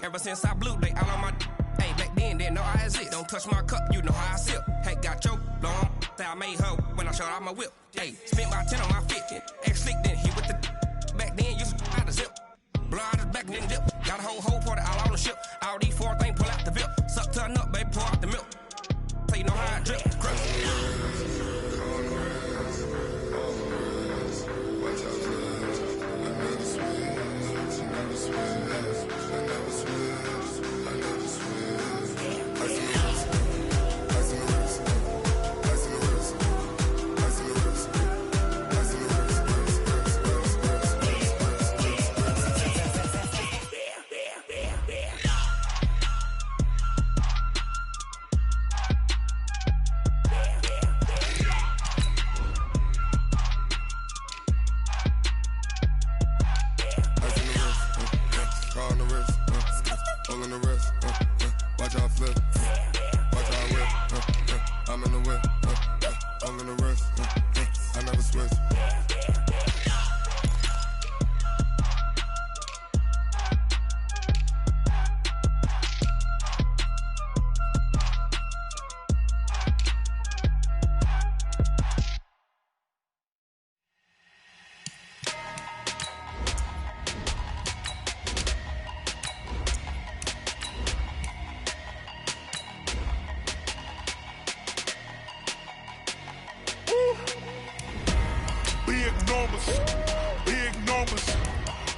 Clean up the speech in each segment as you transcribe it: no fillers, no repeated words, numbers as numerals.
Ever since I blew, they all on my hey, back then, didn't know I exist. Don't touch my cup, you know how I sip. Hey, got your long, say I made her when I showed out my whip. Hey, spent my 10 on my 50. Ex-slick, then he with the back then, used to out the zip. Blow out his back, then dip. Got a whole party all on the ship. All these four things, pull out the VIP. Suck to a nut, baby, pour out the milk. So you know how I drip. Big numbers,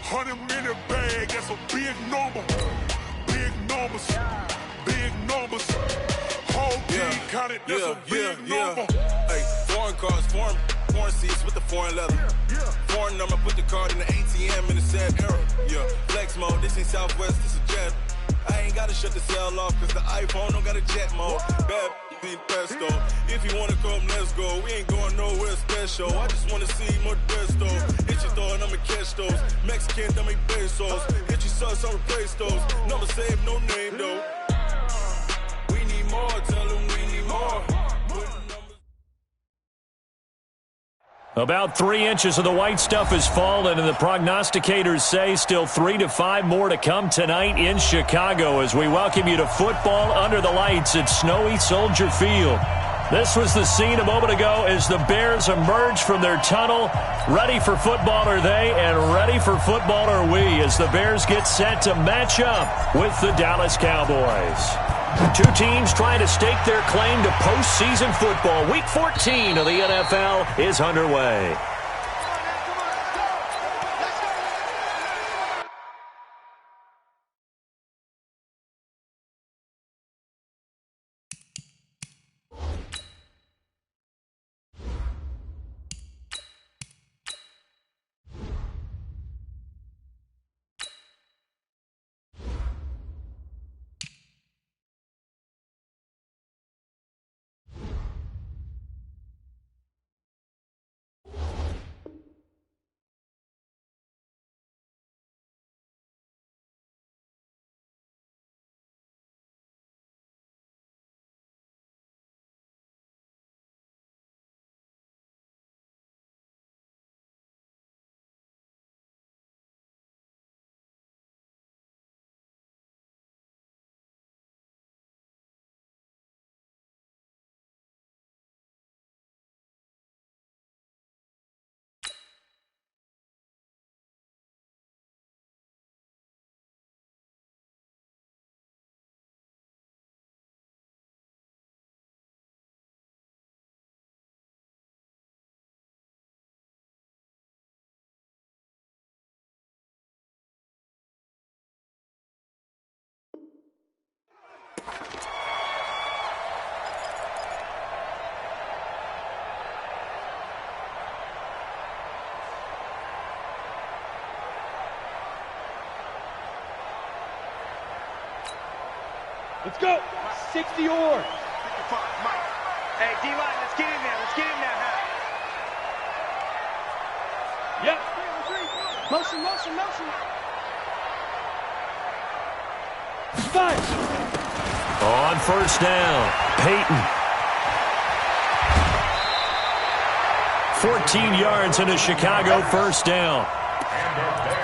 100 in a bag, that's a big number. Big numbers, whole team counted, that's a big number. Hey, foreign cars, foreign seats with the foreign leather. Foreign number, put the card in the ATM in the sad era. Yeah, flex mode, this ain't Southwest, this a jet. I ain't gotta shut the cell off, cause the iPhone don't got a jet mode. Bad in pesto. If you wanna come, let's go. We ain't going nowhere special. I just wanna see Modesto. Hit your thought, I'ma catch those. Mexican, dummy pesos. Hit your sus, I'll replace those. Number saved, no name though. We need more, tell them we need more. About 3 inches of the white stuff has fallen, and the prognosticators say still 3 to 5 more to come tonight in Chicago as we welcome you to football under the lights at snowy Soldier Field. This was the scene a moment ago as the Bears emerged from their tunnel. Ready for football are they, and ready for football are we as the Bears get set to match up with the Dallas Cowboys. Two teams trying to stake their claim to postseason football. Week 14 of the NFL is underway. Let's go. 60 or. Hey, D-line, let's get in there. Let's get in there, huh? Yep. Motion. Five. On first down, Peyton. 14 yards and a Chicago first down.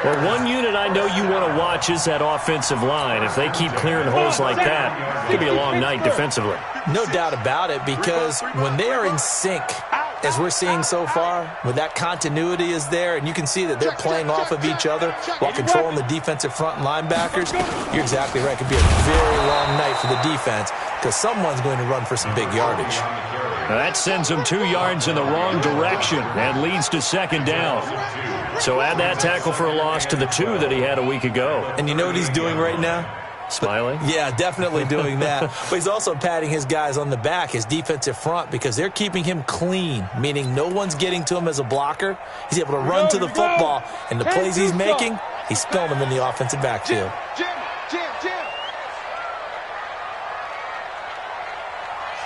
Well, one unit I know you want to watch is that offensive line. If they keep clearing holes like that, it could be a long night defensively. No doubt about it, because when they are in sync, as we're seeing so far, when that continuity is there, and you can see that they're playing off of each other while controlling the defensive front and linebackers, you're exactly right. It could be a very long night for the defense because someone's going to run for some big yardage. That sends him 2 yards in the wrong direction and leads to second down. So add that tackle for a loss to the 2 that he had a week ago. And you know what he's doing right now? Smiling? Yeah, definitely doing that. But he's also patting his guys on the back, his defensive front, because they're keeping him clean, meaning no one's getting to him as a blocker. He's able to run to the football, and the plays he's making, he's spilling them in the offensive backfield. Jim.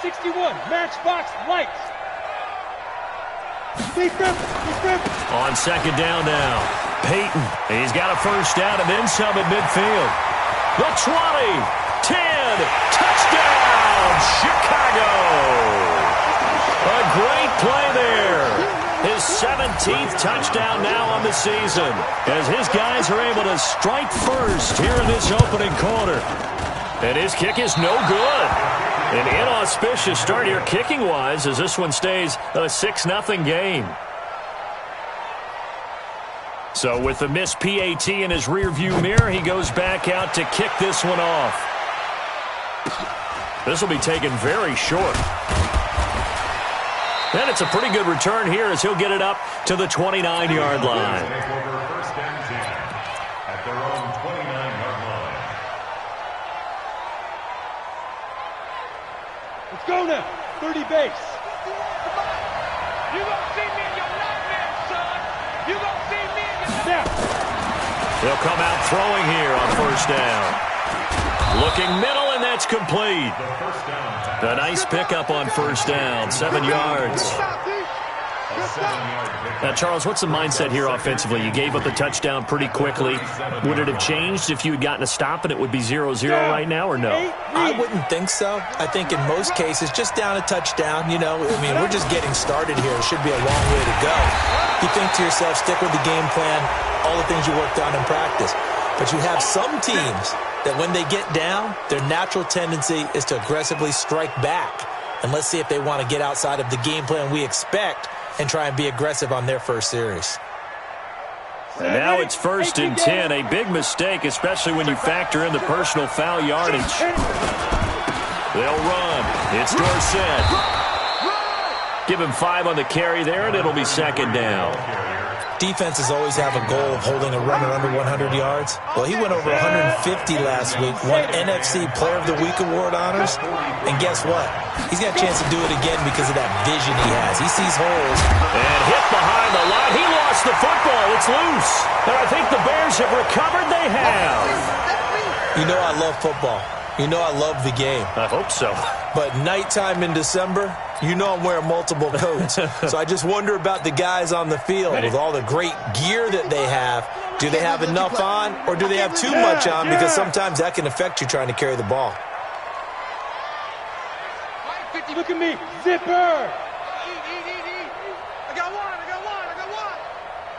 61, matchbox lights. On second down now, Peyton. He's got a first down and then some at midfield. The 20, 10, touchdown, Chicago. A great play there. His 17th touchdown now on the season as his guys are able to strike first here in this opening quarter. And his kick is no good. An inauspicious start here kicking-wise as this one stays a 6-0 game. So with the missed PAT in his rearview mirror, he goes back out to kick this one off. This will be taken very short. And it's a pretty good return here as he'll get it up to the 29-yard line. Let's go now. 30 base. You gonna see me in your nightmare, son. You gonna see me in your Now. They'll come out throwing here on first down. Looking middle, and that's complete. A nice pickup on first down, 7 yards. Now, Charles, what's the mindset here offensively? You gave up the touchdown pretty quickly. Would it have changed if you had gotten a stop and it would be 0-0 right now, or no? I wouldn't think so. I think in most cases, just down a touchdown, you know, I mean, we're just getting started here. It should be a long way to go. You think to yourself, stick with the game plan, all the things you worked on in practice. But you have some teams that when they get down, their natural tendency is to aggressively strike back. And let's see if they want to get outside of the game plan we expect and try and be aggressive on their first series. And now it's 1st and 10. A big mistake, especially when you factor in the personal foul yardage. They'll run. It's Dorsett. Give him 5 on the carry there, and it'll be second down. Defenses always have a goal of holding a runner under 100 yards. Well, he went over 150 last week, won NFC Player of the Week award honors. And guess what? He's got a chance to do it again because of that vision he has. He sees holes. And hit behind the line. He lost the football. It's loose. And I think the Bears have recovered. They have. You know I love football. You know I love the game. I hope so. But nighttime in December, you know I'm wearing multiple coats. So I just wonder about the guys on the field with all the great gear that they have. Do they have enough on, or do they have too much on? Because sometimes that can affect you trying to carry the ball. Look at me. Zipper. I got one.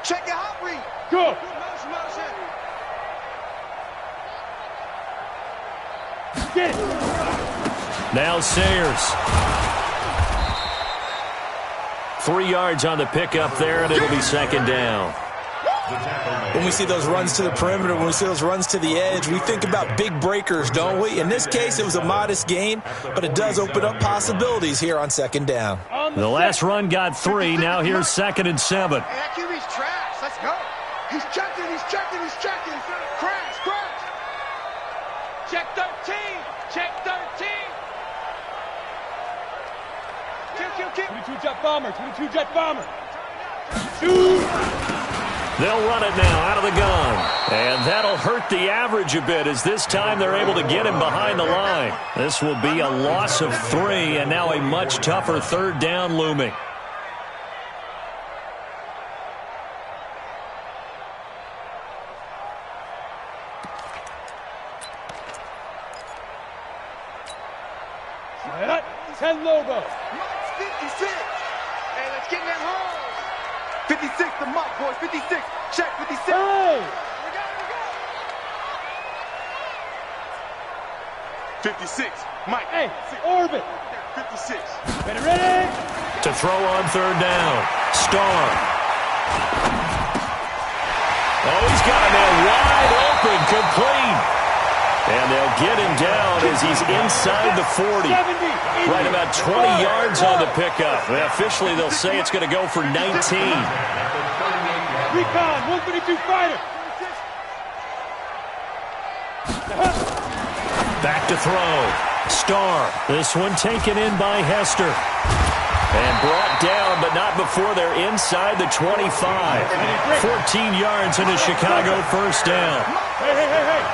Check your hot read. Go. Get it. Now Sayers. 3 yards on the pickup there, and it'll be second down. When we see those runs to the perimeter, when we see those runs to the edge, we think about big breakers, don't we? In this case, it was a modest gain, but it does open up possibilities here on second down. The last run got 3. Now here's 2nd and 7. Hey, that QB's trash. Let's go. He's checking. Crash. Check 13. Check 13. Kill. 22 jet bomber. They'll run it now out of the gun. And that'll hurt the average a bit as this time they're able to get him behind the line. This will be a loss of 3 and now a much tougher third down looming. That 10 logo. 56. Hey, let's get in them holes. 56 the mark, boys. 56. Check 56. Hey! 56. Mike. Hey, orbit. 56. Ready? To throw on third down. Starr. Oh, he's got a man wide open, complete. And they'll get him down as he's inside the 40. Right about 20 yards on the pickup. And officially, they'll say it's going to go for 19. Recon, 152 fighter. Back to throw. Starr. This one taken in by Hester. And brought down, but not before they're inside the 25. 14 yards and a Chicago first down. Hey.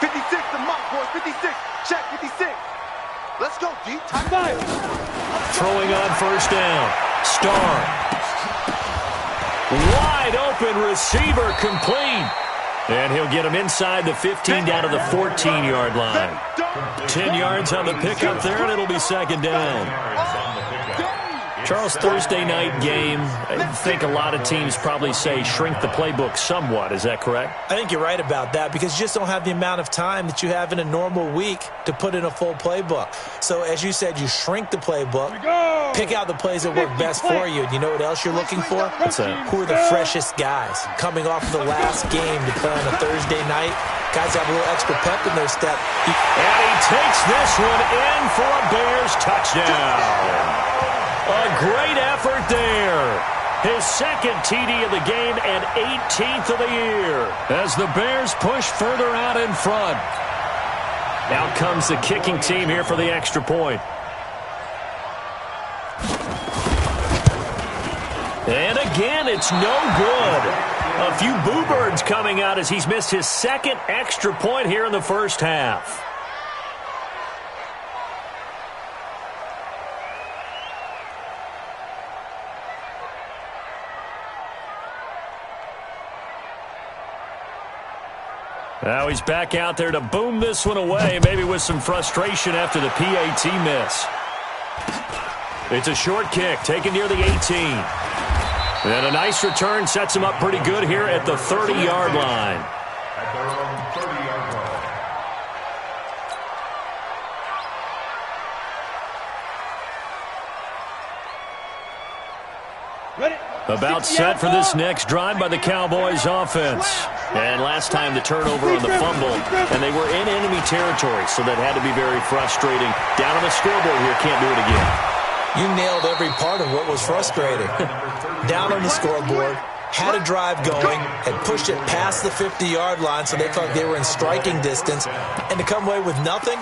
56, the mark, boys. 56. Check, 56. Let's go, D. Time. Throwing on first down. Starr. Wide open receiver, complete. And he'll get him inside the 15 down to the 14-yard line. 10 yards on the pickup there, and it'll be second down. Charles, Thursday night game, I think a lot of teams probably say shrink the playbook somewhat. Is that correct? I think you're right about that because you just don't have the amount of time that you have in a normal week to put in a full playbook. So, as you said, you shrink the playbook, pick out the plays that work best for you. And you know what else you're looking for? Who are the freshest guys coming off of the last game to play on a Thursday night? Guys have a little extra pep in their step. And he takes this one in for a Bears touchdown. A great effort there. His second TD of the game and 18th of the year as the Bears push further out in front. Out comes the kicking team here for the extra point. And again, it's no good. A few boo birds coming out as he's missed his second extra point here in the first half. Now he's back out there to boom this one away, maybe with some frustration after the PAT miss. It's a short kick, taken near the 18. And a nice return sets him up pretty good here at the 30-yard line. At their own 30-yard line. Ready? About set for this next drive by the Cowboys offense. And last time the turnover on the fumble, and they were in enemy territory, so that had to be very frustrating. Down on the scoreboard here, can't do it again. You nailed every part of what was frustrating. Down on the scoreboard, had a drive going, had pushed it past the 50-yard line so they thought they were in striking distance, and to come away with nothing,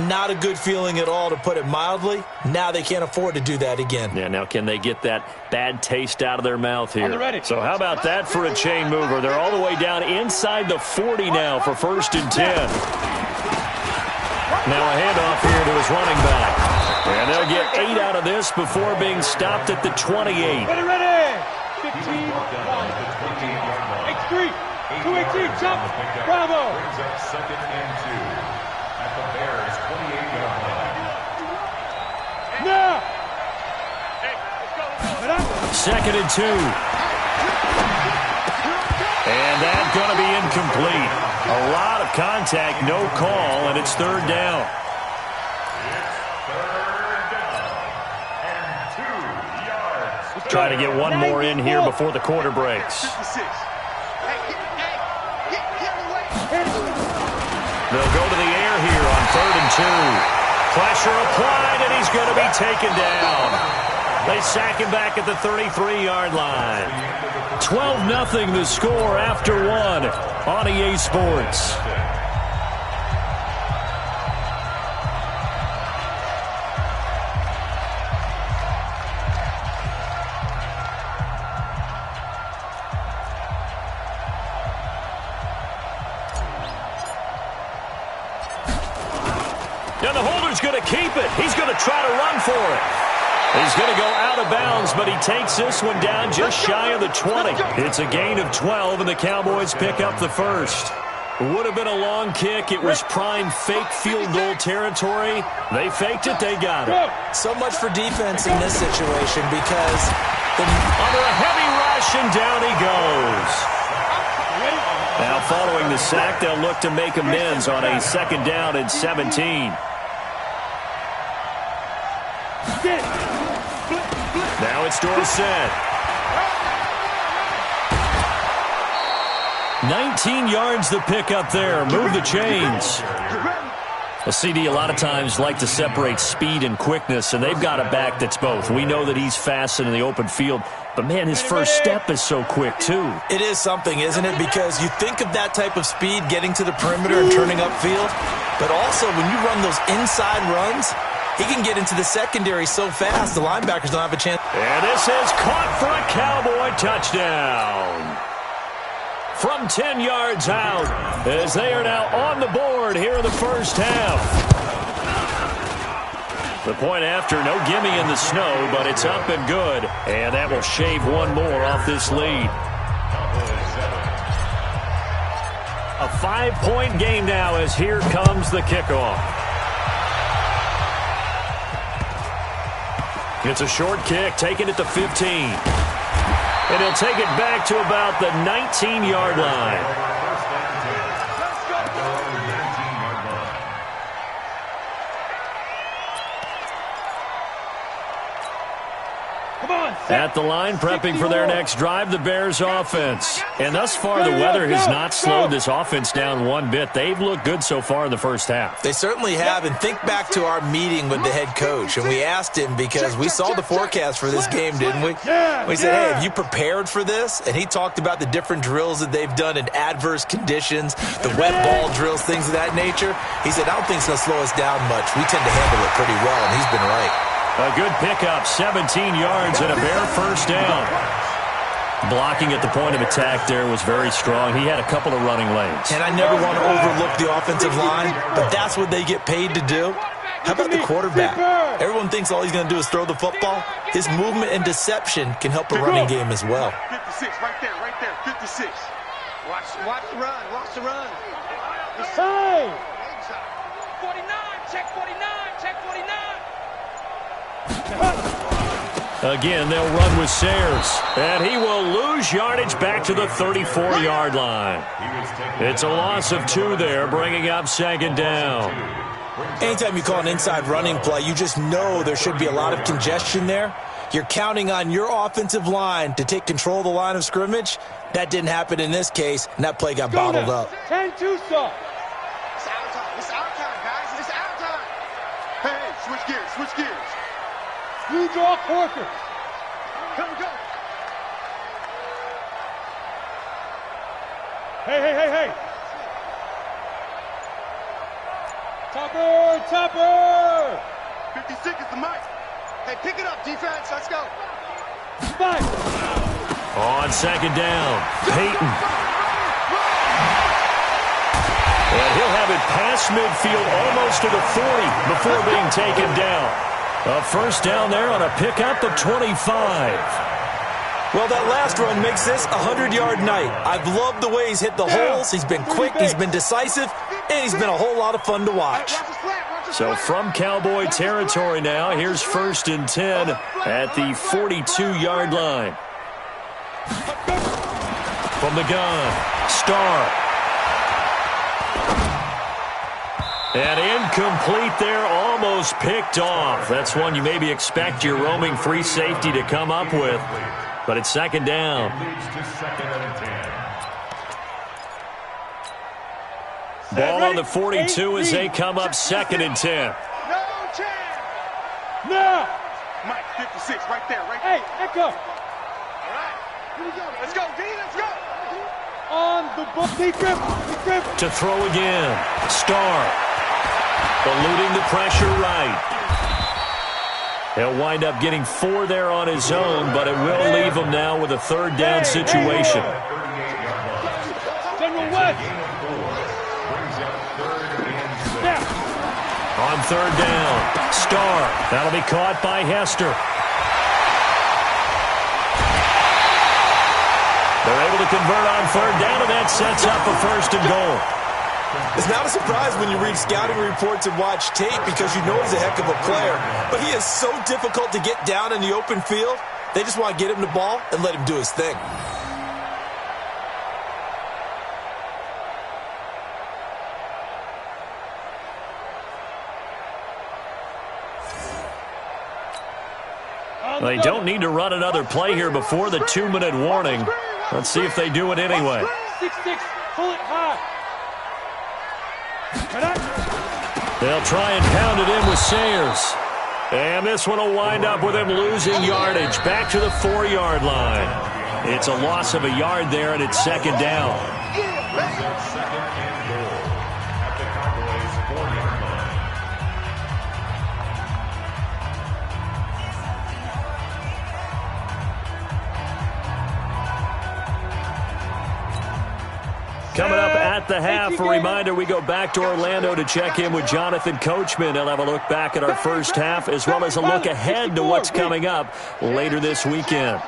not a good feeling at all, to put it mildly. Now they can't afford to do that again. Yeah, now can they get that bad taste out of their mouth here? So how about that for a chain mover? They're all the way down inside the 40 now for 1st and 10. Now a handoff here to his running back. And they'll get 8 out of this before being stopped at the 28. Ready? 15, X3, 218, jump, bravo. Brings up 2nd and 2 at the Bears' 28-yard line. Now. 2nd and 2. And that's going to be incomplete. A lot of contact, no call, and it's 3rd down. Trying to get one more in here before the quarter breaks. They'll go to the air here on 3rd and 2. Pressure applied, and he's going to be taken down. They sack him back at the 33-yard line. 12-0 the score after 1 on EA Sports. And the holder's going to keep it. He's going to try to run for it. He's going to go out of bounds, but he takes this one down just shy of the 20. It's a gain of 12, and the Cowboys pick up the first. Would have been a long kick. It was prime fake field goal territory. They faked it. They got it. So much for defense in this situation because under a heavy rush, and down he goes. Now following the sack, they'll look to make amends on a 2nd down and 17. Now it's Dorsett. 19 yards the pick up there. Move the chains. A CD a lot of times like to separate speed and quickness, and they've got a back that's both. We know that he's fast and in the open field, but, man, his first step is so quick, too. It is something, isn't it? Because you think of that type of speed getting to the perimeter and turning upfield, but also when you run those inside runs, he can get into the secondary so fast the linebackers don't have a chance. And this is caught for a Cowboy touchdown. From 10 yards out, as they are now on the board here in the first half. The point after, no gimme in the snow, but it's up and good. And that will shave one more off this lead. A 5-point game now as here comes the kickoff. It's a short kick, taken at the 15. And he'll take it back to about the 19-yard line. At the line, prepping for their next drive, the Bears offense. And thus far, the weather has not slowed this offense down one bit. They've looked good so far in the first half. They certainly have. And think back to our meeting with the head coach. And we asked him, because we saw the forecast for this game, didn't we? We said, hey, have you prepared for this? And he talked about the different drills that they've done in adverse conditions, the wet ball drills, things of that nature. He said, I don't think it's going to slow us down much. We tend to handle it pretty well, and he's been right. A good pickup, 17 yards and a Bear first down. Blocking at the point of attack there was very strong. He had a couple of running lanes. And I never want to overlook the offensive line, but that's what they get paid to do. How about the quarterback? Everyone thinks all he's going to do is throw the football. His movement and deception can help a running game as well. 56, right there, 56. Watch the run, watch the run. Hey! 49, check 49, check 49. Again, they'll run with Sayers. And he will lose yardage back to the 34-yard line. It's a loss of 2 there, bringing up 2nd down. Anytime you call an inside running play, you just know there should be a lot of congestion there. You're counting on your offensive line to take control of the line of scrimmage. That didn't happen in this case, and that play got bottled up. 10-2 stop. It's our time. It's our time, guys. It's our time. Hey, switch gears, switch gears. You draw quarter. Come, go. Hey. Topper. 56 is the mic. Hey, pick it up, defense. Let's go. 5. On 2nd down, Peyton. And he'll have it past midfield almost to the 40 before being taken down. A first down there on a pickup of 25. Well, that last run makes this a 100-yard night. I've loved the way he's hit the holes. He's been quick, he's been decisive, and he's been a whole lot of fun to watch. So from Cowboy territory now, here's 1st and 10 at the 42-yard line. From the gun, Starr. And incomplete there, almost picked off. That's one you maybe expect your roaming free safety to come up with. But it's 2nd down. Ball on the 42 as they come up 2nd and 10. No chance. No. Mike, 56, right there, right Hey, echo. All right. Here we go. Let's go, D. Let's go. On the book. Deep. To throw again. Starr. Eluding the pressure right. He'll wind up getting 4 there on his own, but it will leave him now with a 3rd down situation. General West. On 3rd down, Starr. That'll be caught by Hester. They're able to convert on 3rd down, and that sets up a 1st and goal. It's not a surprise when you read scouting reports and watch tape because you know he's a heck of a player. But he is so difficult to get down in the open field. They just want to get him the ball and let him do his thing. They don't need to run another play here before the 2-minute warning. Let's see if they do it anyway. 6-6, pull it high. They'll try and pound it in with Sayers. And this one will wind up with him losing yardage back to the 4-yard line. It's a loss of a yard there, and it's second down. Coming up at the half, a reminder, we go back to Orlando to check in with Jonathan Coachman. He'll have a look back at our first half as well as a look ahead to what's coming up later this weekend.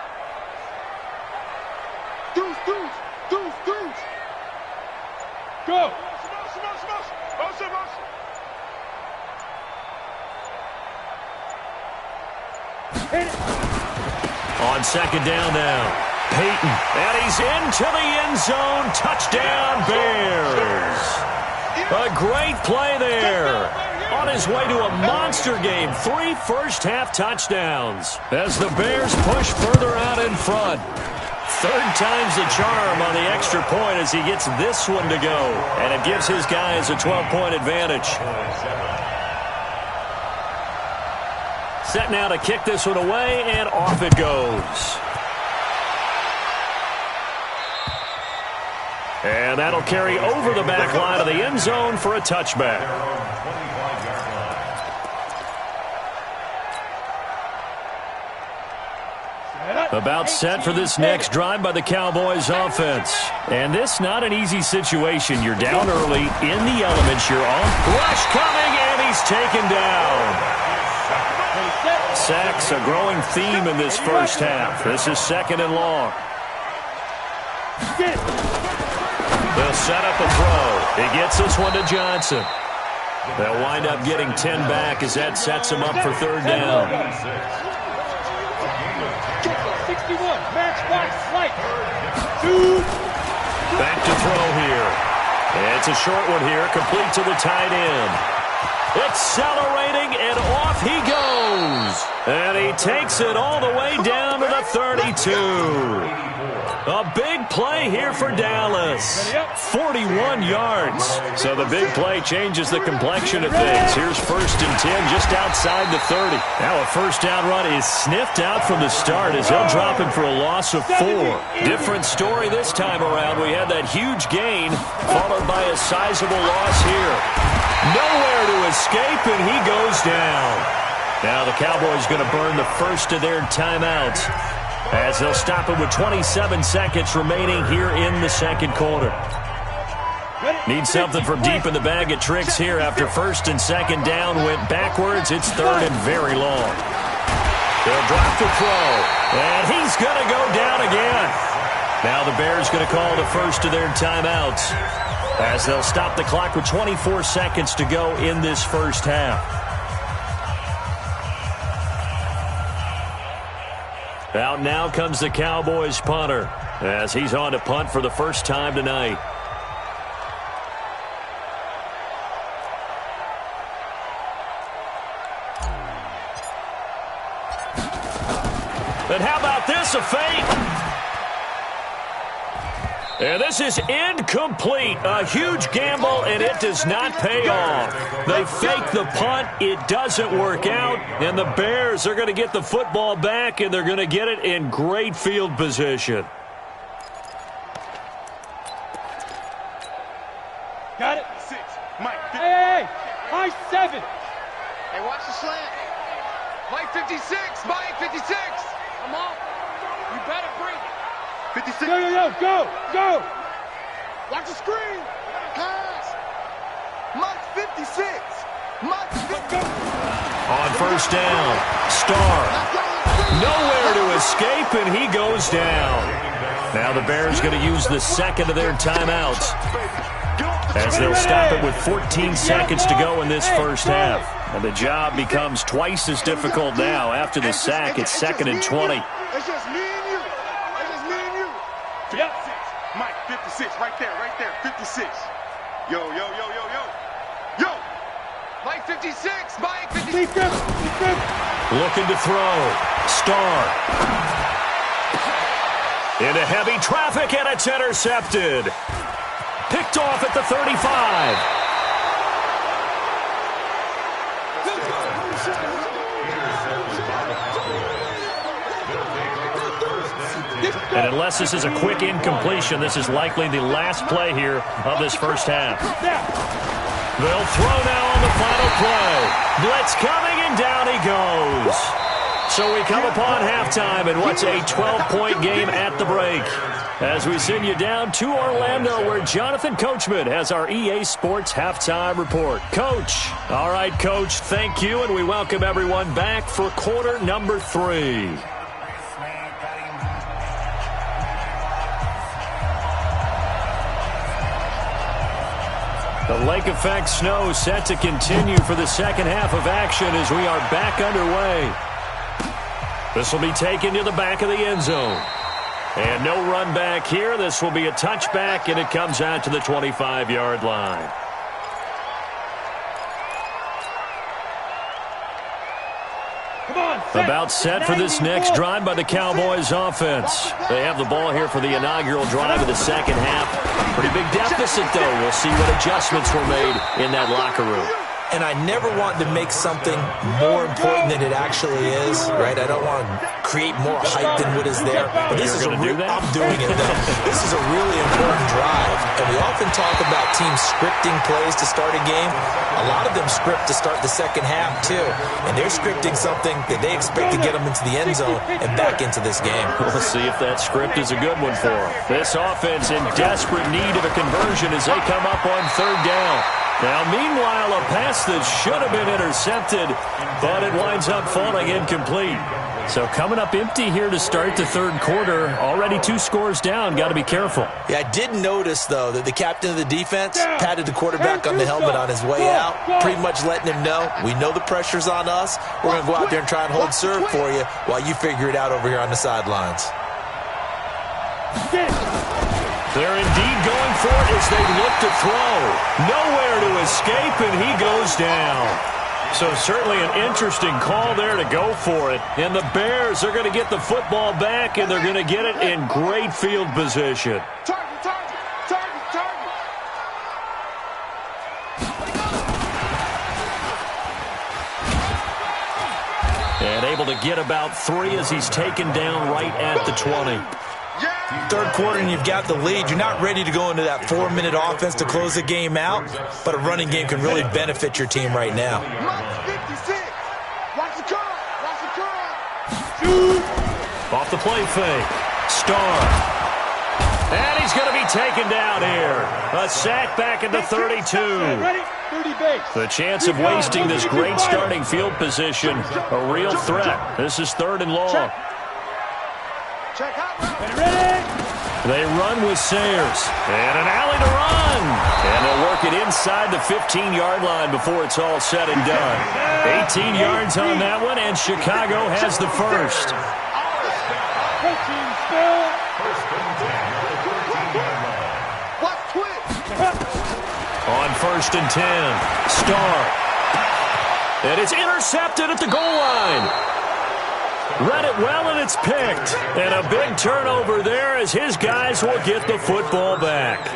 Go! On second down now. Peyton, and he's into the end zone. Touchdown, Bears. A great play there. On his way to a monster game. 3 first-half touchdowns as the Bears push further out in front. Third time's the charm on the extra point as he gets this one to go. And it gives his guys a 12-point advantage. Set now to kick this one away, and off it goes. And that'll carry over the back line of the end zone for a touchback. About set for this next drive by the Cowboys offense. And this not an easy situation. You're down early, in the elements, you're on. Rush coming, and he's taken down. Sacks, a growing theme in this first half. This is second and long. They'll set up a throw. He gets this one to Johnson. They'll wind up getting 10 back as that sets him up for third down. 61, matchbox slight. Back to throw here. It's a short one here, complete to the tight end. Accelerating, and off he goes. And he takes it all the way down to the 32. A big play here for Dallas. 41 yards. So the big play changes the complexion of things. Here's first and 10 just outside the 30. Now a first down run is sniffed out from the start as he'll drop him for a loss of 4. Different story this time around. We had that huge gain followed by a sizable loss here. Nowhere to escape, and he goes down. Now the Cowboys going to burn the first of their timeouts as they'll stop it with 27 seconds remaining here in the second quarter. Need something from deep in the bag of tricks here after first and second down went backwards. It's third and very long. They'll drop the throw, and he's going to go down again. Now the Bears going to call the first of their timeouts as they'll stop the clock with 24 seconds to go in this first half. Out now comes the Cowboys punter as he's on to punt for the first time tonight. And how about this, a fake? And this is incomplete. A huge gamble, and it does not pay off. They fake the punt. It doesn't work out. And the Bears are going to get the football back, and they're going to get it in great field position. Got it. 6. Mike. Hey. High 7. Hey, watch the slant. Mike 56. Mike 56. Come on. You better bring it. 56. Go. Watch the screen. Pass. Mike 56. Mike 56. On first down, Starr. Nowhere to escape, and he goes down. Now the Bears going to use the second of their timeouts as they'll stop it with 14 seconds to go in this first half. And the job becomes twice as difficult now. After the sack, it's second and 20. It's just me and you. It's just me and you. 56. Mike, 56. Right there. 56. Yo. Mike, 56. Mike, 56. Looking to throw. Starr. Into heavy traffic, and it's intercepted. Picked off at the 35. And unless this is a quick incompletion, this is likely the last play here of this first half. They'll throw now on the final play. Blitz coming, and down he goes. So we come upon halftime in what's a 12-point game at the break. As we send you down to Orlando, where Jonathan Coachman has our EA Sports Halftime Report. Coach. All right, Coach, thank you, and we welcome everyone back for quarter number 3. The lake effect snow set to continue for the second half of action as we are back underway. This will be taken to the back of the end zone. And no run back here. This will be a touchback, and it comes out to the 25-yard line. About set for this next drive by the Cowboys offense. They have the ball here for the inaugural drive of the second half. Pretty big deficit, though. We'll see what adjustments were made in that locker room. And I never want to make something more important than it actually is, right? I don't want to create more hype than what is there. But this is I'm doing it, though. This is a really important drive. And we often talk about teams scripting plays to start a game. A lot of them script to start the second half, too. And they're scripting something that they expect to get them into the end zone and back into this game. We'll see if that script is a good one for them. This offense in desperate need of a conversion as they come up on third down. Now, meanwhile, a pass that should have been intercepted, but it winds up falling incomplete. So coming up empty here to start the third quarter. Already 2 scores down. Got to be careful. Yeah, I did notice, though, that the captain of the defense patted the quarterback on the helmet on his way out, pretty much letting him know, we know the pressure's on us. We're going to go out there and try and hold serve for you while you figure it out over here on the sidelines. They're indeed going for it as they look to throw. Nowhere to escape, and he goes down. So certainly an interesting call there to go for it. And the Bears are going to get the football back, and they're going to get it in great field position. And able to get about 3 as he's taken down right at the 20. Third quarter and you've got the lead. You're not ready to go into that 4-minute offense to close the game out, but a running game can really benefit your team right now. Off the play fake. Starr. And he's going to be taken down here. A sack back at the 32. The chance of wasting this great starting field position, a real threat. This is 3rd and long. They run with Sayers. And an alley to run. And they'll work it inside the 15-yard line before it's all said and done. 18 yards on that one, and Chicago has the first. On 1st and 10, Starr. And it's intercepted at the goal line. Read it well, and it's picked. And a big turnover there as his guys will get the football back.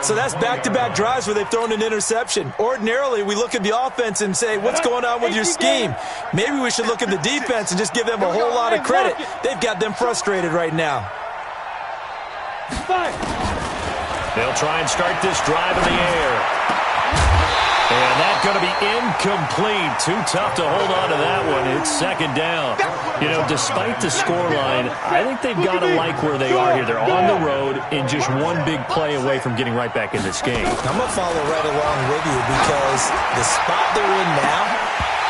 So that's back-to-back drives where they've thrown an interception. Ordinarily, we look at the offense and say, what's going on with your scheme? Maybe we should look at the defense and just give them a whole lot of credit. They've got them frustrated right now. They'll try and start this drive in the air. And that's going to be incomplete. Too tough to hold on to that one. It's 2nd down. You know, despite the scoreline, I think they've got to like where they are here. They're on the road and just one big play away from getting right back in this game. I'm going to follow right along with you because the spot they're in now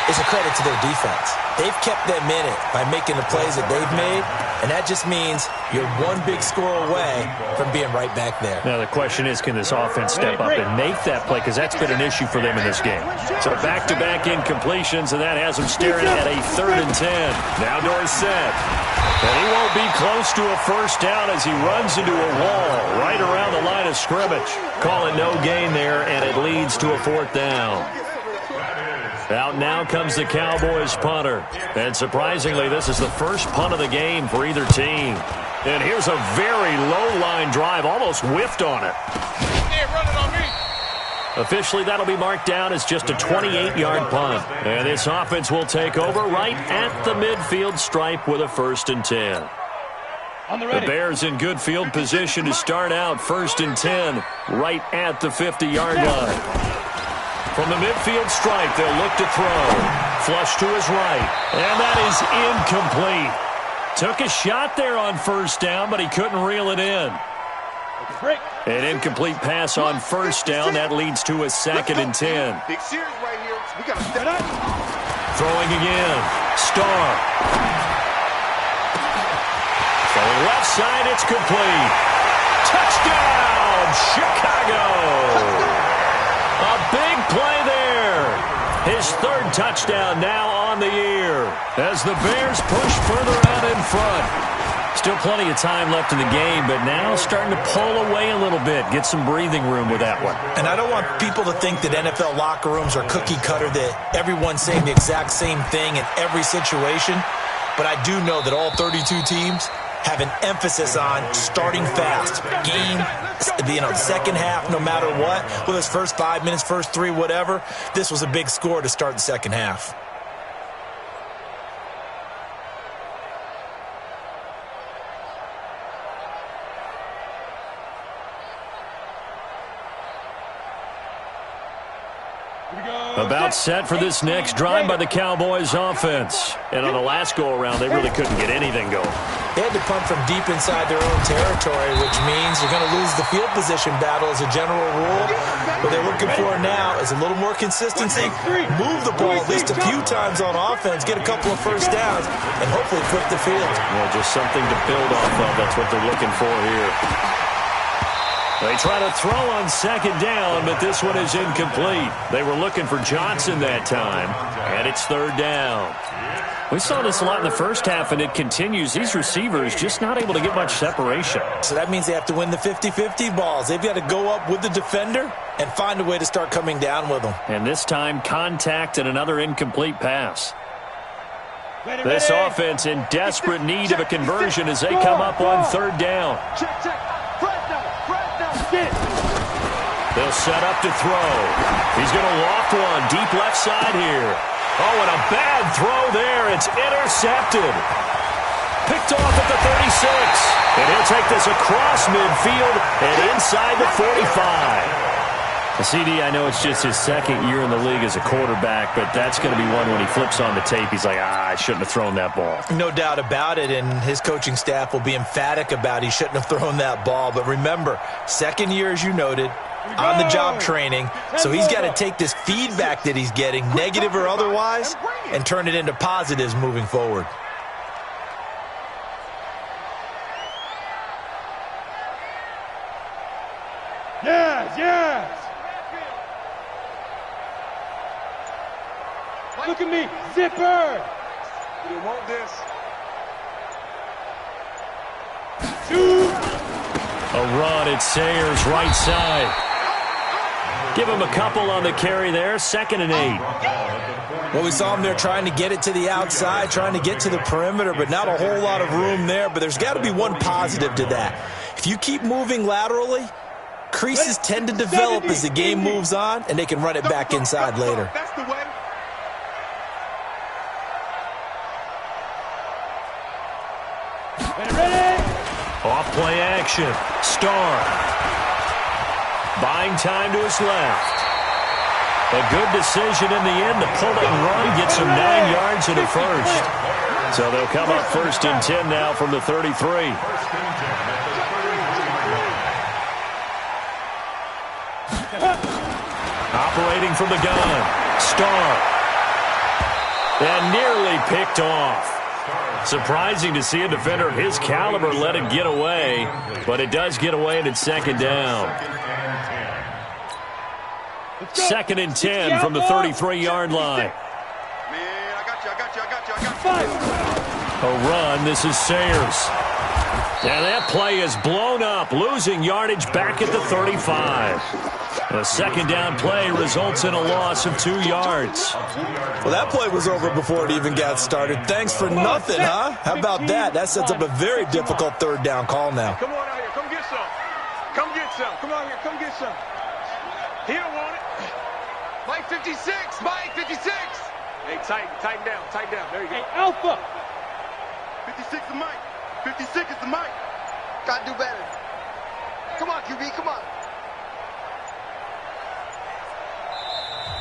is a credit to their defense. They've kept them in it by making the plays that they've made, and that just means you're one big score away from being right back there. Now the question is, can this offense step up and make that play? Because that's been an issue for them in this game. So back-to-back incompletions, and that has them staring at a 3rd and 10. Now Dorsett. And he won't be close to a first down as he runs into a wall right around the line of scrimmage. Calling no gain there, and it leads to a 4th down. Out now comes the Cowboys punter. And surprisingly, this is the first punt of the game for either team. And here's a very low-line drive, almost whiffed on it. Hey, run it on me. Officially, that'll be marked down as just a 28-yard punt. And this offense will take over right at the midfield stripe with a 1st and 10. The Bears in good field position to start out 1st and 10 right at the 50-yard line. From the midfield stripe, they'll look to throw. Flush to his right. And that is incomplete. Took a shot there on 1st down, but he couldn't reel it in. An incomplete pass on 1st down. That leads to a 2nd and 10. Big series right here. We got to step up. Throwing again. Starr. From the left side, it's complete. Touchdown, Chicago. A big play there. His 3rd touchdown now on the year as the Bears push further out in front. Still plenty of time left in the game, but now starting to pull away a little bit, get some breathing room with that one. And I don't want people to think that NFL locker rooms are cookie cutter, that everyone's saying the exact same thing in every situation. But I do know that all 32 teams have an emphasis on starting fast. Game, second half, no matter what. Whether it's first 5 minutes, first 3, whatever. This was a big score to start the second half. About set for this next drive by the Cowboys offense. And on the last go-around, they really couldn't get anything going. They had to punt from deep inside their own territory, which means you're going to lose the field position battle as a general rule. What they're looking for now is a little more consistency, move the ball at least a few times on offense, get a couple of 1st downs, and hopefully flip the field. Well, just something to build off of. That's what they're looking for here. They try to throw on 2nd down, but this one is incomplete. They were looking for Johnson that time, and it's 3rd down. We saw this a lot in the first half, and it continues. These receivers just not able to get much separation. So that means they have to win the 50-50 balls. They've got to go up with the defender and find a way to start coming down with them. And this time, contact and another incomplete pass. This offense in desperate need of a conversion as they come up on 3rd down. They'll set up to throw. He's going to loft one deep left side here. Oh, and a bad throw there. It's intercepted. Picked off at the 36. And he'll take this across midfield and inside the 45. CD, I know it's just his 2nd year in the league as a quarterback, but that's going to be one when he flips on the tape, he's like, I shouldn't have thrown that ball. No doubt about it, and his coaching staff will be emphatic about he shouldn't have thrown that ball. But remember, 2nd year, as you noted, on-the-job training, so he's got to take this feedback that he's getting, negative or otherwise, and turn it into positives moving forward. Yes! Look at me, zipper! You want this? A run at Sayers, right side. Give him a couple on the carry there, 2nd and 8. Well, we saw him there trying to get it to the outside, trying to get to the perimeter, but not a whole lot of room there. But there's got to be one positive to that. If you keep moving laterally, creases tend to develop as the game moves on, and they can run it back inside later. That's the way. Off play action. Starr. Buying time to his left. A good decision in the end to pull it and run, gets him 9 yards and a 1st. So they'll come up 1st and 10 now from the 33. Operating from the gun. Starr. And nearly picked off. Surprising to see a defender of his caliber let it get away, but it does get away and it's 2nd down. 2nd and 10 from the 33-yard line. Man, I got you. A run. This is Sayers. And that play is blown up, losing yardage back at the 35. The second down play results in a loss of 2 yards. Well, that play was over before it even got started. Thanks for nothing, huh? How about that? That sets up a very difficult third down call now. Come on out here. Come get some. Come get some. Come on here. Come get some. He don't want it. Mike 56. Mike 56. Hey, tighten down. Tighten down. There you go. Hey, Alpha. 56 is Mike. 56 is the Mike. Gotta do better. Come on, QB. Come on.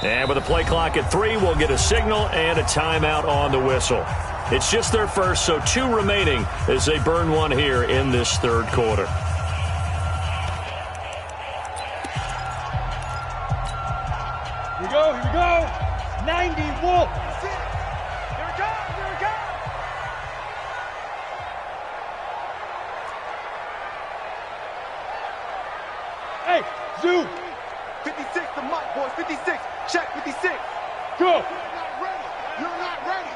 And with a play clock at 3, we'll get a signal and a timeout on the whistle. It's just their first, so 2 remaining as they burn one here in this third quarter. Here we go. 90 Wolf. Here it comes. Hey, Zoo. 56 the Mike, boys. 56. Check 56. Go. You're not ready.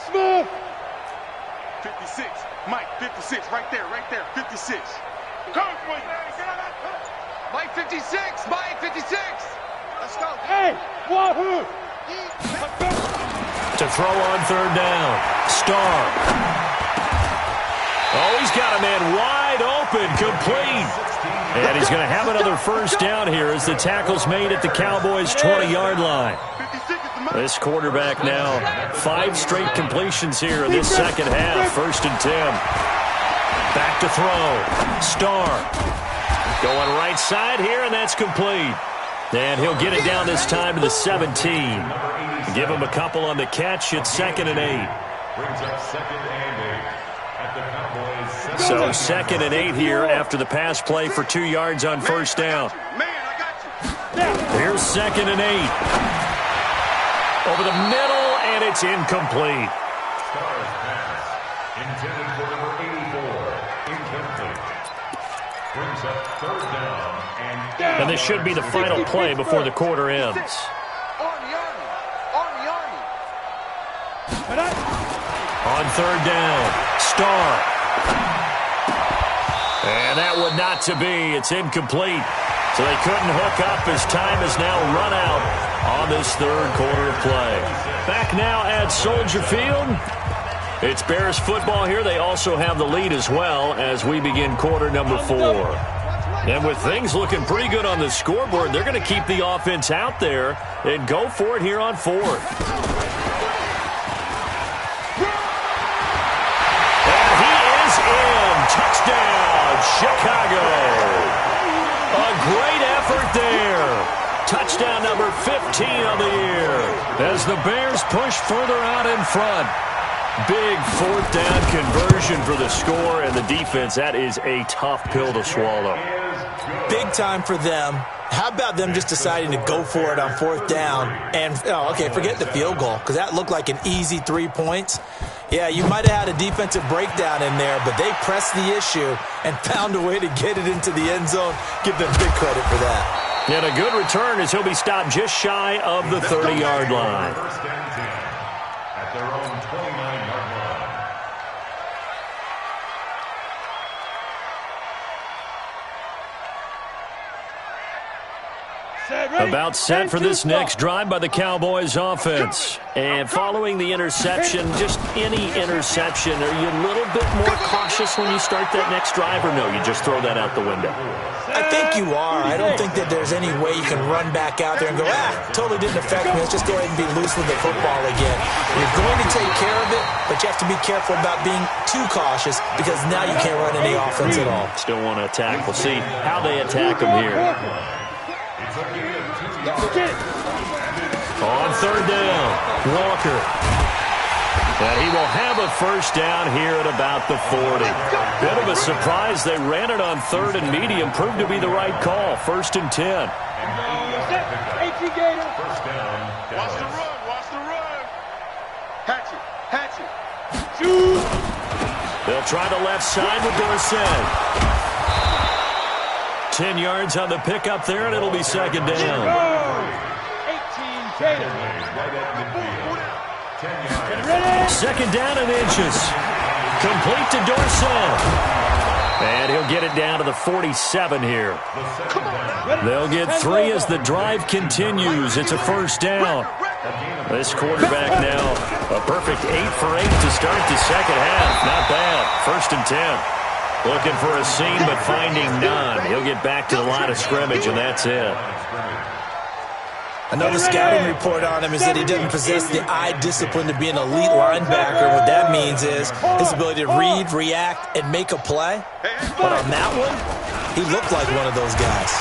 Smooth. 56. Mike, 56. Right there. 56. Come for you. Mike 56. Mike 56. Let's go. Hey, Wahoo. To throw on third down. Starr. Oh, he's got a man wide open, complete. And he's going to have another first down here as the tackle's made at the Cowboys' 20-yard line. This quarterback now, 5 straight completions here in this second half. 1st and 10. Back to throw. Starr. Going right side here, and that's complete. And he'll get it down this time to the 17. Give him a couple on the catch. It's 2nd and 8. Brings up 2nd and 8 at the Cowboys. So 2nd and 8 here after the pass play for 2 yards on first down. Here's 2nd and 8. Over the middle, and it's incomplete. Starr's pass intended for number 84. Incomplete. Brings up 3rd down and And this should be the final play before the quarter ends. Army. On 3rd down, Starr. And that would not to be. It's incomplete. So they couldn't hook up as time is now run out on this third quarter of play. Back now at Soldier Field. It's Bears football here. They also have the lead as well as we begin quarter number 4. And with things looking pretty good on the scoreboard, they're going to keep the offense out there and go for it here on 4th. Touchdown, Chicago. A great effort there. Touchdown number 15 on the year as the Bears push further out in front. Big 4th down conversion for the score, and the defense, that is a tough pill to swallow. Big time for them. How about them just deciding to go for it on 4th down? And, forget the field goal, because that looked like an easy 3 points. Yeah, you might have had a defensive breakdown in there, but they pressed the issue and found a way to get it into the end zone. Give them big credit for that. And a good return as he'll be stopped just shy of the 30-yard line. First and 10 at their own 29-yard line. About set for this next drive by the Cowboys offense. And following the interception, just any interception, are you a little bit more cautious when you start that next drive, or no, you just throw that out the window? I think you are. I don't think that there's any way you can run back out there and go, totally didn't affect me. Let's just go ahead and be loose with the football again. You're going to take care of it, but you have to be careful about being too cautious because now you can't run any offense at all. Still want to attack. We'll see how they attack them here. On 3rd down, Walker. And he will have a first down here at about the 40. Bit of a surprise. They ran it on 3rd and medium. Proved to be the right call. 1st and 10. Watch the run. Hatchet. They'll try the left side with Dorsett. 10 yards on the pickup there, and it'll be 2nd down. Second down and inches. Complete to Dorsett. And he'll get it down to the 47 here. They'll get 3 as the drive continues. It's a first down. This quarterback now a perfect 8 for 8 to start the second half. Not bad. First and 10. Looking for a seam, but finding none. He'll get back to the line of scrimmage, and that's it. Another scouting report on him is that he doesn't possess the eye discipline to be an elite linebacker. What that means is his ability to read, react, and make a play. But on that one, he looked like one of those guys.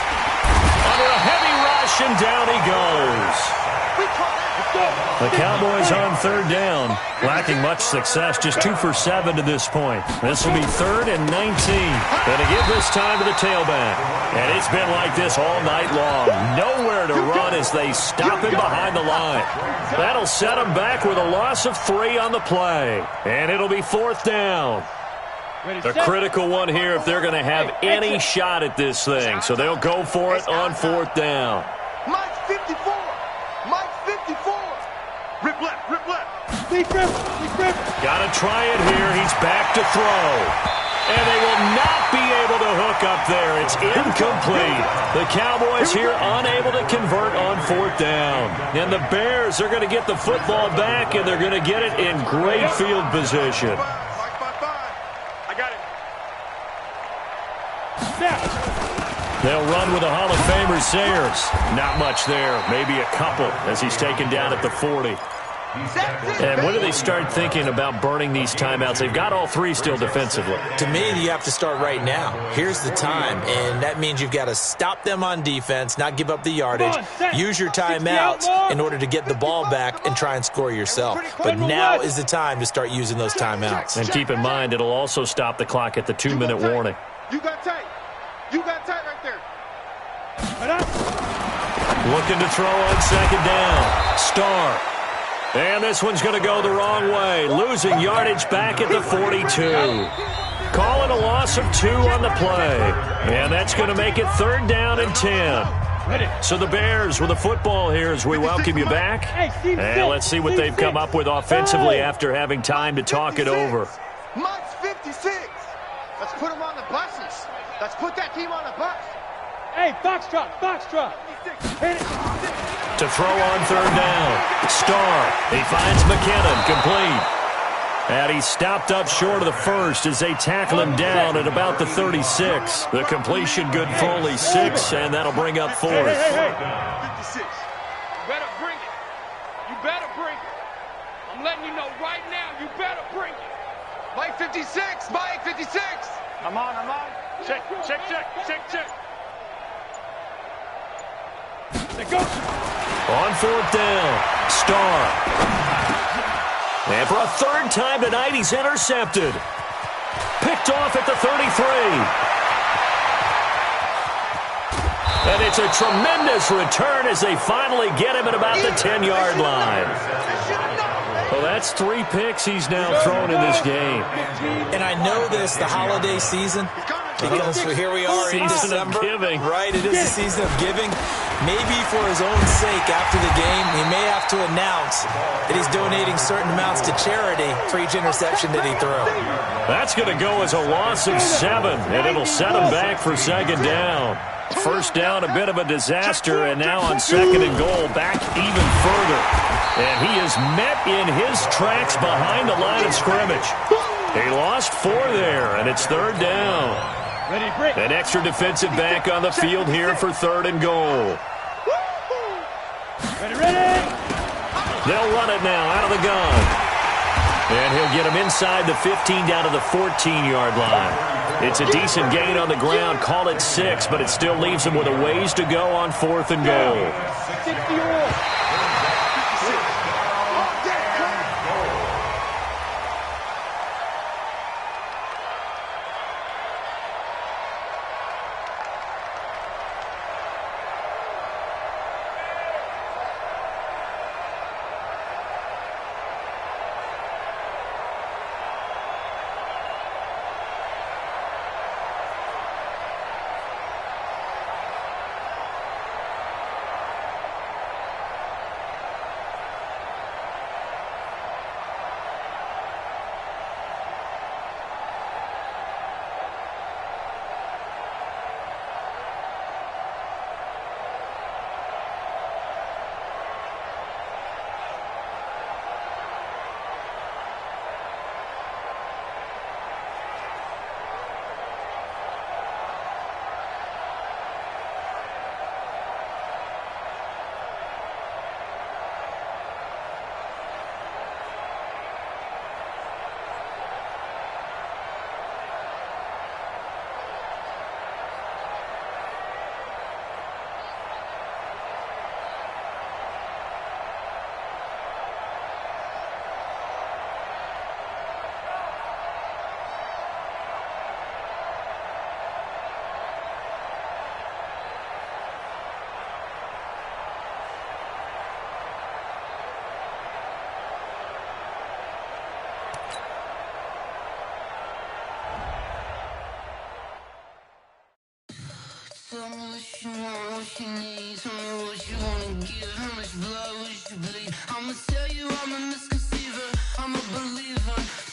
Under a heavy rush, and down he goes. The Cowboys on third down, lacking much success, just 2 for 7 to this point. This will be 3rd and 19. Going to give this time to the tailback. And it's been like this all night long. Nowhere to run as they stop him behind the line. That'll set him back with a loss of 3 on the play. And it'll be 4th down. The critical one here if they're going to have any shot at this thing. So they'll go for it on 4th down. Mike's 54. Mike's 54. Rip left, rip left. Got to try it here. He's back to throw. And they will not be able to hook up there. It's incomplete. The Cowboys here unable to convert on 4th down. And the Bears are going to get the football back, and they're going to get it in great field position. I got it. They'll run with the Hall of Famer Sayers. Not much there. Maybe a couple as he's taken down at the 40. And when do they start thinking about burning these timeouts? They've got all 3 still defensively. To me, you have to start right now. Here's the time, and that means you've got to stop them on defense, not give up the yardage, use your timeouts in order to get the ball back and try and score yourself. But now is the time to start using those timeouts. And keep in mind, it'll also stop the clock at the 2-minute warning. You got tight. You got tight right there. Looking to throw on second down. Starr. And this one's going to go the wrong way. Losing yardage back at the 42. Calling a loss of 2 on the play. And that's going to make it 3rd down and 10. So the Bears with the football here as we welcome you back. And let's see what they've come up with offensively after having time to talk it over. Mike's 56. Let's put him on the buses. Let's put that team on the bus. Hey, Foxtrot, Foxtrot. To throw on 3rd down. Starr. He finds McKinnon. Complete. And he's stopped up short of the first as they tackle him down at about the 36. The completion good for only 6, and that'll bring up 4th. 56. You better bring it. You better bring it. I'm letting you know right now, you better bring it. Mike 56. Mike 56. I'm on. Check. On 4th down, Starr. And for a 3rd time tonight, he's intercepted. Picked off at the 33. And it's a tremendous return as they finally get him at about the 10-yard line. Well, that's 3 picks he's now thrown in this game. And I know this, the holiday season, because here we are in December. Season of giving. Right, it is the season of giving. Maybe for his own sake after the game, he may have to announce that he's donating certain amounts to charity for each interception that he threw. That's going to go as a loss of 7, and it'll set him back for 2nd down. First down, a bit of a disaster, and now on 2nd and goal, back even further. And he is met in his tracks behind the line of scrimmage. He lost 4 there, and it's 3rd down. An extra defensive back on the field here for 3rd and goal. They'll run it now out of the gun. And he'll get him inside the 15 down to the 14-yard line. It's a decent gain on the ground. Call it 6, but it still leaves him with a ways to go on 4th and goal. what you want, what you need. Tell me what you wanna give. How much blood would you bleed? I'ma tell you I'm a misconceiver. I'm a believer.